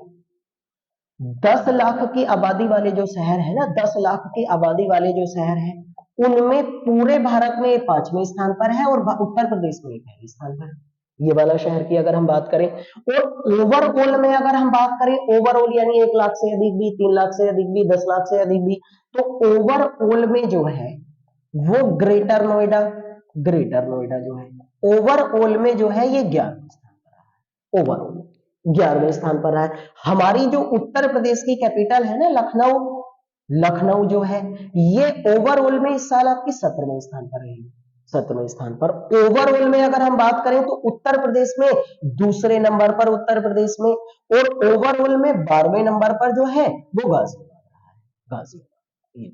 10 लाख की आबादी वाले जो शहर है ना, 10 लाख की आबादी वाले जो शहर है, उनमें पूरे भारत में 5वें स्थान पर है और उत्तर प्रदेश में पहले स्थान पर है, ये वाला शहर की अगर हम बात करें। और ओवरऑल में अगर हम बात करें, ओवरऑल यानी 1 लाख से अधिक भी, 3 लाख से अधिक भी, 10 लाख से अधिक भी, तो ओवरऑल में जो है वो ग्रेटर नोएडा जो है ओवरऑल में जो है ये 11वें स्थान पर रहा है, ओवरऑल 11वें स्थान पर रहा है। हमारी जो उत्तर प्रदेश की कैपिटल है ना लखनऊ, लखनऊ जो है ये ओवरऑल में इस साल आपकी 17वें स्थान पर रहेगी, 17वें स्थान पर। ओवरऑल में अगर हम बात करें तो उत्तर प्रदेश में दूसरे नंबर पर उत्तर प्रदेश में, और ओवरऑल में 12वें नंबर पर जो है वो गाजियाबाद रहा है, गाजियाबाद। ये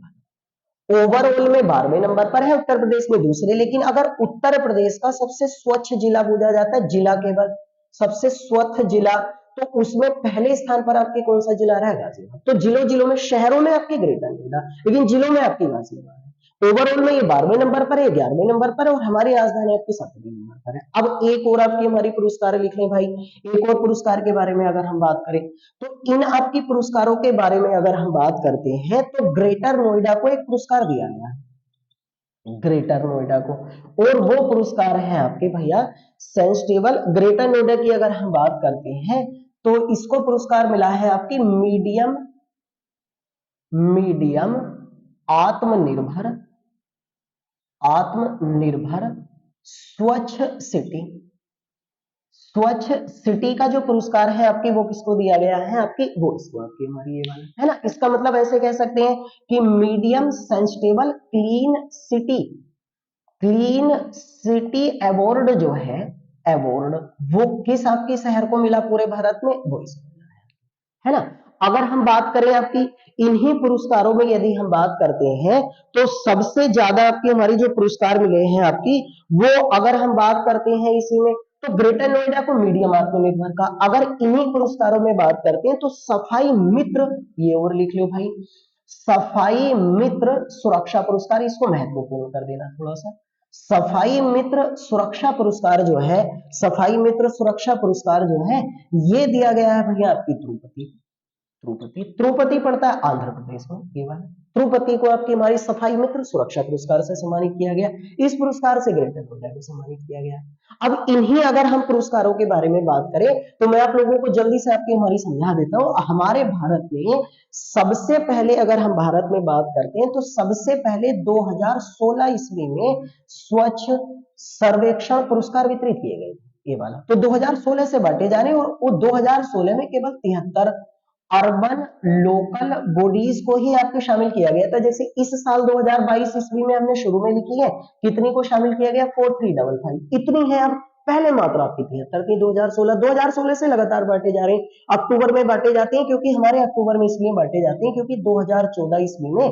ओवरऑल में 12वें नंबर पर है, उत्तर प्रदेश में दूसरे। लेकिन अगर उत्तर प्रदेश का सबसे स्वच्छ जिला पूछा जाता है, जिला केवल सबसे स्वच्छ जिला, तो उसमें पहले स्थान पर आपके कौन सा जिला रहा है? गाजियाबाद। तो जिलों जिलों में, शहरों में आपके ग्रेटर नोएडा, लेकिन जिलों में आपकी गाजियाबाद है। ओवरऑल में ये 12वें नंबर पर है, 11वें नंबर पर है, और हमारी राजधानी आपकी 7वें नंबर पर है। अब एक और आपकी हमारी पुरस्कार लिख लें भाई। एक और पुरस्कार के बारे में अगर हम बात करें तो इन आपकी पुरस्कारों के बारे में अगर हम बात करते हैं तो ग्रेटर नोएडा को एक पुरस्कार दिया गया है, ग्रेटर नोएडा को, और वो पुरस्कार है आपके भैया सेंसिटिव। ग्रेटर नोएडा की अगर हम बात करते हैं तो इसको पुरस्कार मिला है आपकी मीडियम मीडियम आत्मनिर्भर आत्मनिर्भर स्वच्छ सिटी। स्वच्छ सिटी का जो पुरस्कार है आपकी वो किसको दिया गया है? आपकी वो इसको आपकी हमारी ये वाला है ना। इसका मतलब ऐसे कह सकते हैं कि medium sensitive clean city, clean city award जो है अवार्ड, वो किस आपके शहर को मिला पूरे भारत में? वो इसको मिला है ना। अगर हम बात करें आपकी इन्हीं पुरस्कारों में यदि हम बात करते हैं तो सबसे ज्यादा आपकी हमारी जो पुरस्कार मिले हैं आपकी, वो अगर हम बात करते हैं इसी में तो ग्रेटर नोएडा को मीडियम आत्मनिर्भर का। अगर इन्हीं पुरस्कारों में बात करते हैं तो सफाई मित्र, ये और लिख लो भाई, सफाई मित्र सुरक्षा पुरस्कार, इसको महत्वपूर्ण कर देना थोड़ा सा। सफाई मित्र सुरक्षा पुरस्कार जो है, सफाई मित्र सुरक्षा पुरस्कार जो है ये दिया गया है भैया आपकी तिरुपति। तिरुपति तिरुपति पड़ता है आंध्र प्रदेश में, ये वाला तिरुपति को आपकी हमारी सफाई मित्र सुरक्षा पुरस्कार से सम्मानित किया गया। इस पुरस्कार से ग्रेटर नोएडा को सम्मानित किया गया। अब इन्हीं अगर हम पुरस्कारों के बारे में बात करें तो मैं आप लोगों को जल्दी से आपकी हमारी समझा देता हूं। हमारे भारत में सबसे पहले अगर हम भारत में बात करते हैं तो सबसे पहले 2016 ईस्वी में स्वच्छ सर्वेक्षण पुरस्कार वितरित किए गए, ये वाला तो 2016 से बांटे जा रहे हैं। और वो 2016 में केवल 73 अर्बन लोकल बॉडीज को ही आपके शामिल किया गया था। जैसे इस साल 2022 ईस्वी में हमने शुरू में लिखी है, कितनी को शामिल किया गया? 4355, इतनी है। अब पहले मात्रा आपकी 73 थी। 2016 से लगातार बांटे जा रहे हैं। अक्टूबर में बांटे जाते हैं, क्योंकि हमारे अक्टूबर में इसलिए बांटे जाते हैं क्योंकि 2014 ईस्वी में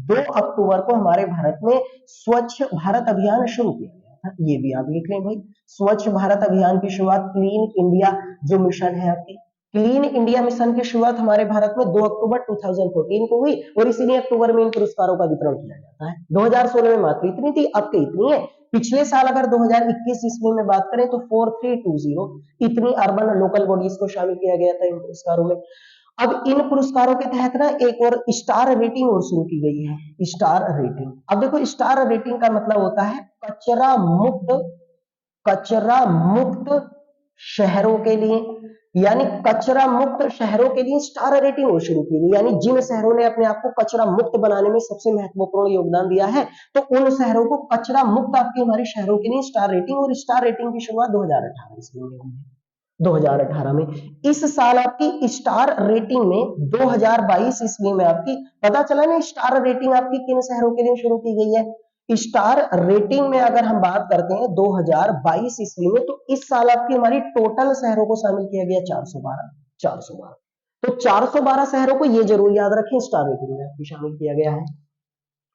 2 अक्टूबर को हमारे भारत में स्वच्छ भारत अभियान शुरू किया गया था। ये भी आप लिख लें भाई, स्वच्छ भारत अभियान की शुरुआत, क्लीन इंडिया जो मिशन है आपकी, क्लीन इंडिया मिशन की शुरुआत हमारे भारत में 2 अक्टूबर 2014 को हुई, और इसीलिए अक्टूबर में इन पुरस्कारों का वितरण किया जाता है। 2016 में मात्र इतनी थी, अब तो इतनी है। पिछले साल अगर 2021 ईस्वी में बात करें तो 4320 इतनी अर्बन लोकल बॉडीज को शामिल किया गया था इन पुरस्कारों में। अब इन पुरस्कारों के तहत ना एक और स्टार रेटिंग और शुरू की गई है, स्टार रेटिंग। अब देखो स्टार रेटिंग का मतलब होता है कचरा मुक्त शहरों के लिए, यानी कचरा मुक्त शहरों के लिए स्टार रेटिंग और शुरू की गई। यानी जिन शहरों ने अपने आप को कचरा मुक्त बनाने में सबसे महत्वपूर्ण योगदान दिया है तो उन शहरों को कचरा मुक्त आपके हमारे शहरों के लिए स्टार रेटिंग, और स्टार रेटिंग की शुरुआत 2018 ईस्वी में हुई है। 2018 में। इस साल आपकी स्टार रेटिंग में 2022 ईस्वी में आपकी पता चला ना स्टार रेटिंग आपकी किन शहरों के लिए शुरू की गई है। स्टार रेटिंग में अगर हम बात करते हैं 2022 ईस्वी में, तो इस साल आपकी हमारी टोटल शहरों को शामिल किया गया 412। तो 412 शहरों को ये जरूर याद रखें स्टार रेटिंग में आपकी शामिल किया गया है।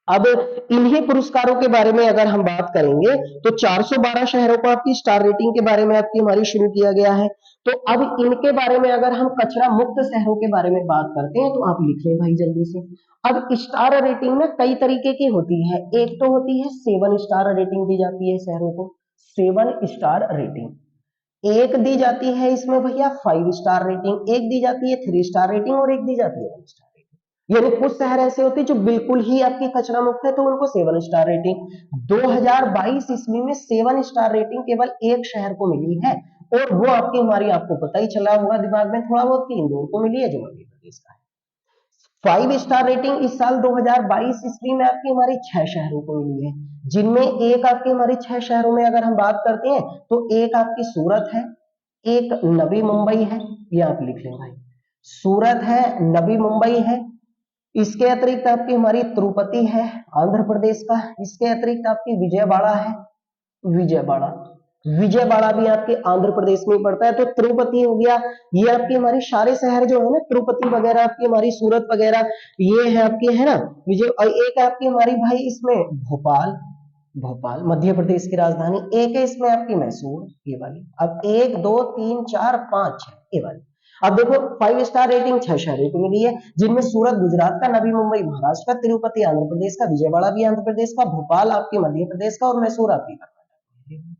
अब इन्हीं पुरस्कारों के बारे में अगर हम बात करेंगे तो 412 शहरों को आपकी स्टार रेटिंग के बारे में आपकी हमारी शुरू किया गया है। तो अब इनके बारे में अगर हम कचरा मुक्त शहरों के बारे में बात करते हैं तो आप लिख लें भाई जल्दी से। अब स्टार रेटिंग में कई तरीके की होती है। एक तो होती है 7 स्टार रेटिंग दी जाती है शहरों को, 7 स्टार रेटिंग। एक दी जाती है इसमें भैया 5 स्टार रेटिंग, एक दी जाती है 3 स्टार रेटिंग, और एक दी जाती है 1 स्टार। यानी कुछ शहर ऐसे होते हैं जो बिल्कुल ही आपकी कचरा मुक्त है तो उनको 7 स्टार रेटिंग। 2022 ईस्वी में 7 स्टार रेटिंग केवल एक शहर को मिली है, और वो आपकी हमारी आपको पता ही चला होगा दिमाग में थोड़ा बहुत कि इंदौर को मिली है जो मध्य प्रदेश का है। 5 स्टार रेटिंग इस साल 2022 ईस्वी में आपकी हमारी 6 शहरों को मिली है, जिनमें एक आपकी हमारी 6 शहरों में अगर हम बात करते हैं तो एक आपकी सूरत है, एक नवी मुंबई है, ये आप लिख लें भाई। सूरत है, नवी मुंबई है, इसके अतिरिक्त आपकी हमारी तिरुपति है आंध्र प्रदेश का। इसके अतिरिक्त आपकी विजयवाड़ा है, विजयवाड़ा, विजयवाड़ा भी आपके आंध्र प्रदेश में पड़ता है। तो तिरुपति हो गया, ये आपके हमारे सारे शहर जो है ना, तिरुपति वगैरह आपकी हमारी सूरत वगैरह, ये है आपके, है ना विजय। और एक है आपकी हमारी भाई इसमें भोपाल, भोपाल मध्य प्रदेश की राजधानी। एक है इसमें आपकी मैसूर, ये वाली। अब 1 2 3 4 5 है ये वाली। अब देखो 5 स्टार रेटिंग 6 शहरों को मिली है, जिनमें सूरत गुजरात का, नवी मुंबई महाराष्ट्र का, तिरुपति आंध्र प्रदेश का, विजयवाड़ा भी आंध्र प्रदेश का, भोपाल आपके मध्य प्रदेश का और मैसूर आपकी कर्नाटक का।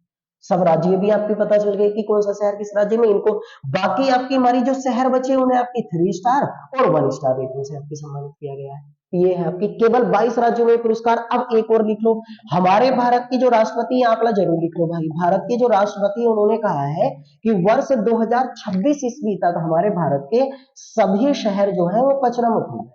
सब राज्य भी आपके पता चल गए कि कौन सा शहर किस राज्य में। इनको बाकी आपकी हमारी जो शहर बचे उन्हें आपकी 3 स्टार और 1 स्टार रेटिंग से आपकी सम्मानित किया गया है। ये है आपकी केवल 22 राज्यों में पुरस्कार। अब एक और लिख लो, हमारे भारत की जो राष्ट्रपति, आंकड़ा जरूर लिख लो भाई, भारत के जो राष्ट्रपति उन्होंने कहा है कि वर्ष 2026 ईस्वी तक हमारे भारत के सभी शहर जो है वो कचरा मुक्त हो जाएंगे,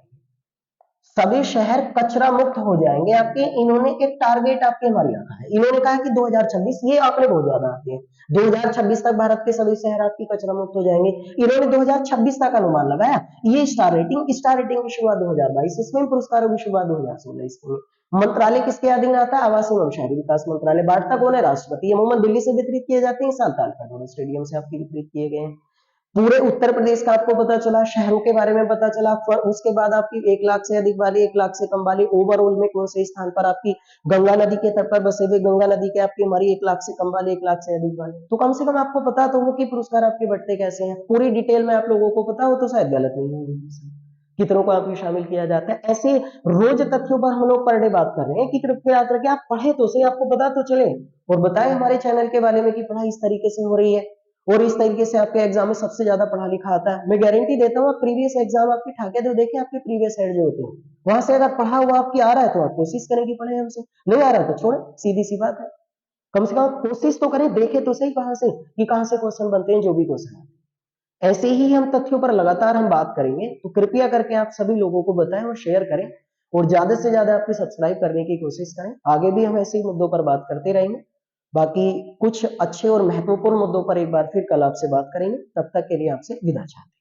सभी शहर कचरा मुक्त हो जाएंगे आपके। इन्होंने एक टारगेट आपके हमारे रखा है, इन्होंने कहा कि 2026, ये आंकड़े बहुत ज्यादा आते हैं, 2026 तक भारत के सभी शहर आपकी कचरा मुक्त हो जाएंगे। इन्होंने 2026 तक अनुमान लगाया। ये स्टार रेटिंग, स्टार रेटिंग की शुरुआत 2022 इसमें, पुरस्कारों की शुरुआत 2016 इसमें। मंत्रालय किसके अधीन आता है? आवास एवं शहरी विकास मंत्रालय। बांटता कौन है? राष्ट्रपति। अमूमन दिल्ली से वितरित किए जाते हैं, साल तालकटोरा स्टेडियम से आपके वितरित किए गए हैं। पूरे उत्तर प्रदेश का आपको पता चला, शहरों के बारे में पता चला। उसके बाद आपकी 1 लाख से अधिक वाली, 1 लाख से कम वाली, ओवरऑल में कौन से स्थान पर आपकी गंगा नदी के तट पर बसे हुए, गंगा नदी के आपकी हमारी 1 लाख से कम वाले, 1 लाख से अधिक वाले। तो कम से कम आपको पता तो हो कि पुरस्कार आपके बढ़ते कैसे हैं, पूरी डिटेल में आप लोगों को पता हो तो शायद गलत नहीं होगी, कितनों को आपको शामिल किया जाता है। ऐसे रोज तथ्यों पर हम लोग पर डे बात कर रहे हैं कि कृपया करके आप पढ़े तो सही, आपको पता तो चले, और बताएं हमारे चैनल के बारे में कि पढ़ाई इस तरीके से हो रही है और इस तरीके से आपके एग्जाम में सबसे ज्यादा पढ़ा लिखा आता है। मैं गारंटी देता हूँ, आप प्रीवियस एग्जाम आपकी ठाके दो, देखिए आपके प्रीवियस हेड जो होते हैं, वहां से अगर पढ़ा हुआ आपकी आ रहा है तो आप कोशिश करें कि पढ़े हमसे, नहीं आ रहा तो छोड़े, सीधी सी बात है। कम से कम कोशिश तो करें, देखे तो सही कहां से कि कहां से क्वेश्चन बनते हैं, जो भी क्वेश्चन है। ऐसे ही हम तथ्यों पर लगातार हम बात करेंगे, तो कृपया करके आप सभी लोगों को बताएं और शेयर करें, और ज्यादा से ज्यादा आपकी सब्सक्राइब करने की कोशिश करें। आगे भी हम ऐसे ही मुद्दों पर बात करते रहेंगे। बाकी कुछ अच्छे और महत्वपूर्ण मुद्दों पर एक बार फिर कल आपसे बात करेंगे। तब तक के लिए आपसे विदा चाहते हैं।